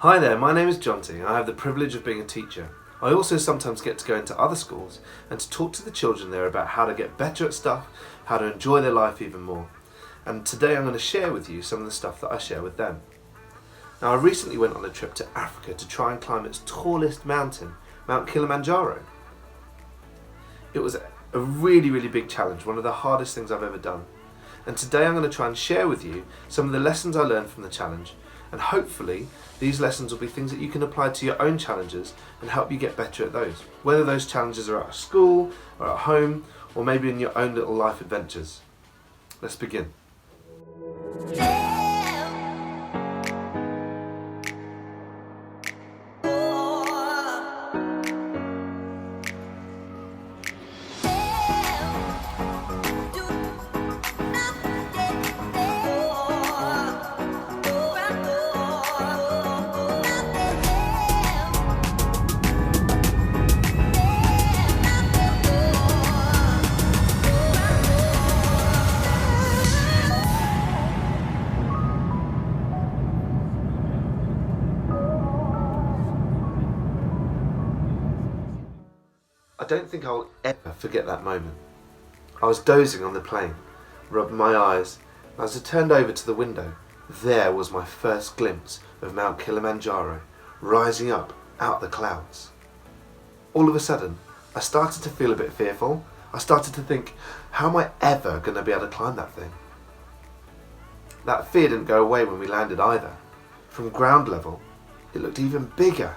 Hi there, my name is Jonty and I have the privilege of being a teacher. I also sometimes get to go into other schools and to talk to the children there about how to get better at stuff, how to enjoy their life even more. And today I'm going to share with you some of the stuff that I share with them. Now, I recently went on a trip to Africa to try and climb its tallest mountain, Mount Kilimanjaro. It was a really big challenge, one of the hardest things I've ever done. And today I'm going to try and share with you some of the lessons I learned from the challenge, and hopefully these lessons will be things that you can apply to your own challenges and help you get better at those. Whether those challenges are at school, or at home, or maybe in your own little life adventures. Let's begin. I don't think I'll ever forget that moment. I was dozing on the plane, rubbing my eyes, and as I turned over to the window, there was my first glimpse of Mount Kilimanjaro rising up out the clouds. All of a sudden, I started to feel a bit fearful. I started to think, how am I ever going to be able to climb that thing? That fear didn't go away when we landed either. From ground level, it looked even bigger.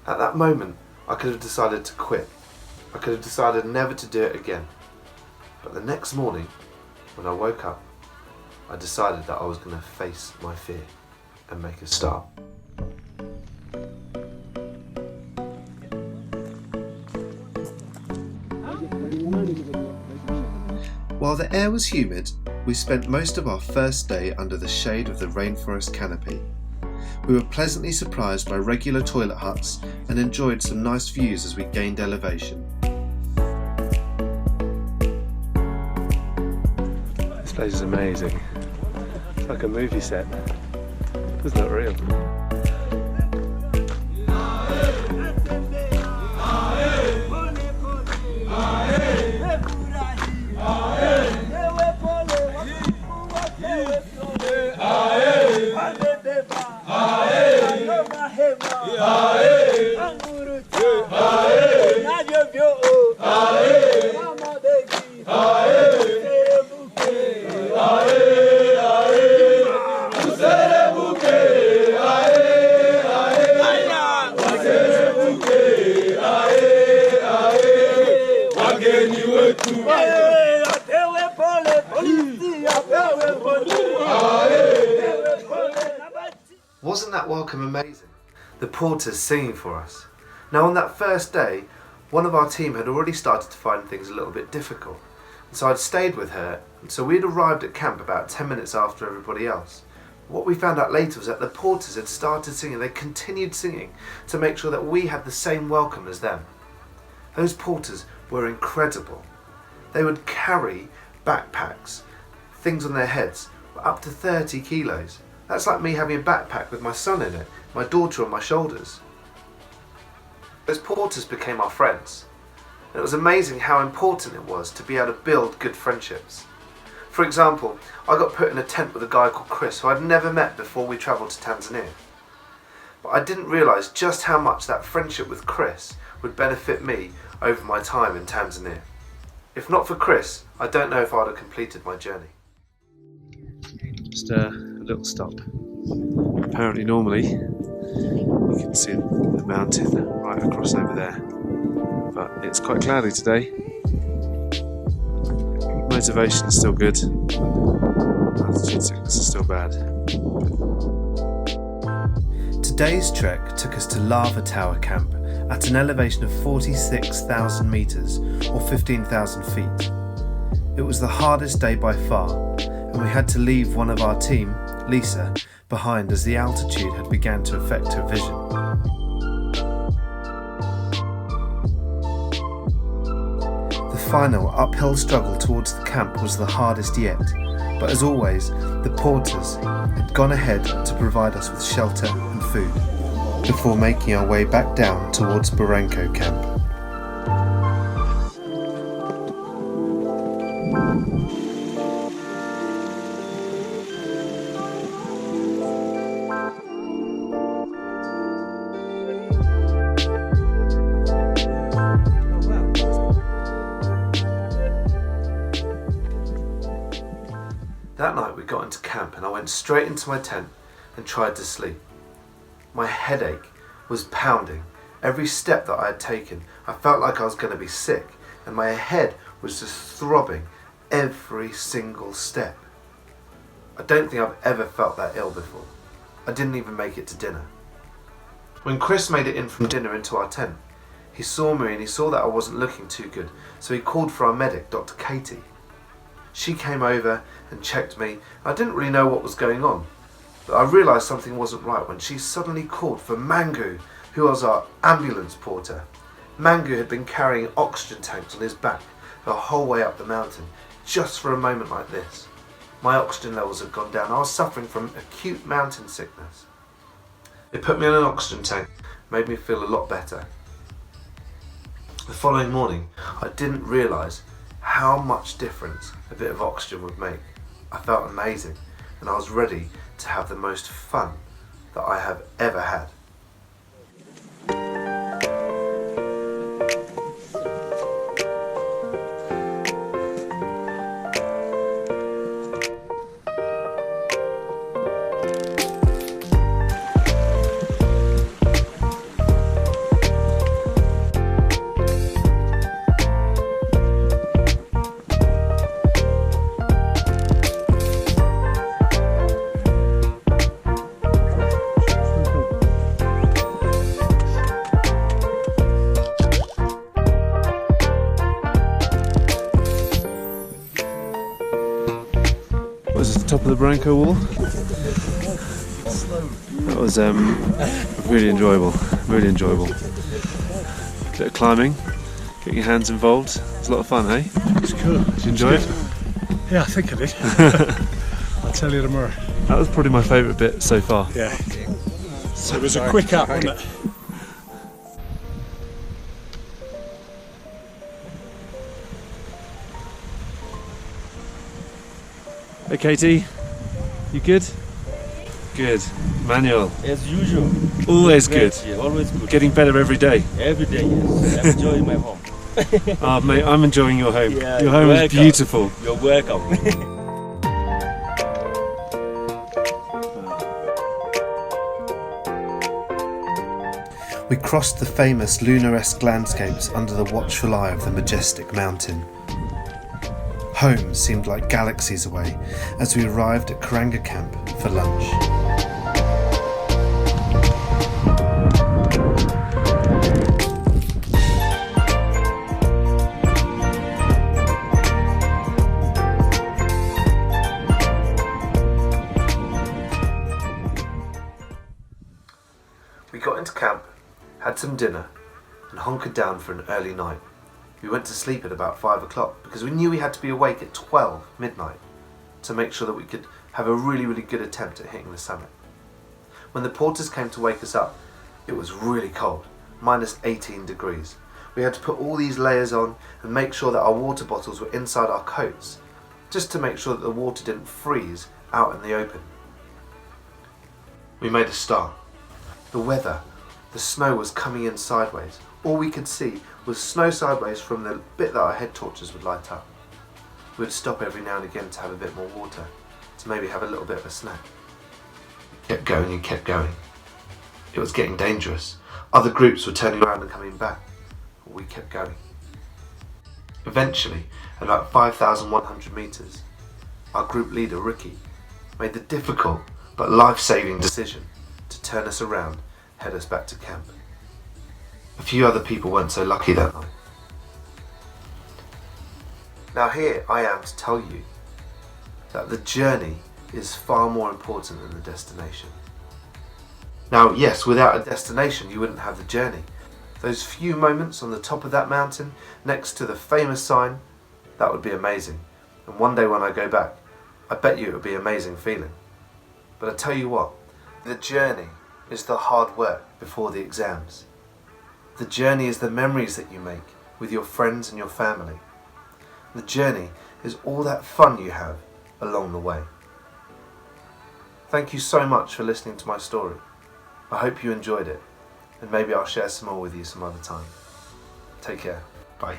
At that moment, I could have decided to quit. I could have decided never to do it again. But the next morning, when I woke up, I decided that I was going to face my fear and make a start. While the air was humid, we spent most of our first day under the shade of the rainforest canopy. We were pleasantly surprised by regular toilet huts and enjoyed some nice views as we gained elevation. This place is amazing. It's like a movie set. It doesn't look real. Wasn't that welcome amazing? The porters singing for us. Now, on that first day, one of our team had already started to find things a little bit difficult. And so I'd stayed with her, and so we'd arrived at camp about 10 minutes after everybody else. What we found out later was that the porters had started singing. They continued singing to make sure that we had the same welcome as them. Those porters were incredible. They would carry backpacks, things on their heads, up to 30 kilos. That's like me having a backpack with my son in it, my daughter on my shoulders. Those porters became our friends. And it was amazing how important it was to be able to build good friendships. For example, I got put in a tent with a guy called Chris, who I'd never met before we travelled to Tanzania. But I didn't realise just how much that friendship with Chris would benefit me over my time in Tanzania. If not for Chris, I don't know if I'd have completed my journey. Just a little stop. Apparently normally you can see the mountain right across over there, but it's quite cloudy today. Motivation is still good, altitude sickness is still bad. Today's trek took us to Lava Tower Camp at an elevation of 46,000 metres or 15,000 feet. It was the hardest day by far, and we had to leave one of our team, Lisa, behind as the altitude had begun to affect her vision. The final uphill struggle towards the camp was the hardest yet, But as always, the porters had gone ahead to provide us with shelter and food before making our way back down towards Barranco camp. That night we got into camp and I went straight into my tent and tried to sleep. My headache was pounding. Every step that I had taken, I felt like I was going to be sick, and my head was just throbbing every single step. I don't think I've ever felt that ill before. I didn't even make it to dinner. When Chris made it in from dinner into our tent, he saw me and he saw that I wasn't looking too good, so he called for our medic, Dr. Katie. She came over and checked me. I didn't really know what was going on, but I realised something wasn't right when she suddenly called for Mangu, who was our ambulance porter. Mangu had been carrying oxygen tanks on his back the whole way up the mountain, just for a moment like this. My oxygen levels had gone down. I was suffering from acute mountain sickness. They put me on an oxygen tank, made me feel a lot better. The following morning, I didn't realise how much difference a bit of oxygen would make. I felt amazing and I was ready to have the most fun that I have ever had. Was it the top of the Barranco wall? That was really enjoyable, really enjoyable. Bit of climbing, getting your hands involved. It's a lot of fun, eh? It's cool. Did you enjoy it? Yeah, I think I did. I'll tell you tomorrow. That was probably my favourite bit so far. Yeah. So it was a quick up, wasn't it? Hey Katie, you good? Good. Manuel? As usual. Always good. Yeah, always good. Getting better every day. Every day, yes. I'm enjoying my home. Oh mate, I'm enjoying your home. Yeah, your home is beautiful. You're welcome. We crossed the famous lunar-esque landscapes under the watchful eye of the majestic mountain. Home seemed like galaxies away as we arrived at Karanga Camp for lunch. We got into camp, had some dinner, and hunkered down for an early night. We went to sleep at about 5 o'clock because we knew we had to be awake at 12 midnight to make sure that we could have a really, really good attempt at hitting the summit. When the porters came to wake us up, it was really cold, minus 18 degrees. We had to put all these layers on and make sure that our water bottles were inside our coats, just to make sure that the water didn't freeze out in the open. We made a start. The weather, the snow was coming in sideways. All we could see was snow sideways from the bit that our head torches would light up. We'd stop every now and again to have a bit more water, to maybe have a little bit of a snack. We kept going and kept going. It was getting dangerous. Other groups were turning around and coming back, but we kept going. Eventually, at about 5,100 metres, our group leader, Ricky, made the difficult but life-saving decision to turn us around, head us back to camp. A few other people weren't so lucky that night. Now here I am to tell you that the journey is far more important than the destination. Now yes, without a destination you wouldn't have the journey. Those few moments on the top of that mountain next to the famous sign, that would be amazing. And one day when I go back, I bet you it would be an amazing feeling. But I tell you what, the journey is the hard work before the exams. The journey is the memories that you make with your friends and your family. The journey is all that fun you have along the way. Thank you so much for listening to my story. I hope you enjoyed it, and maybe I'll share some more with you some other time. Take care. Bye.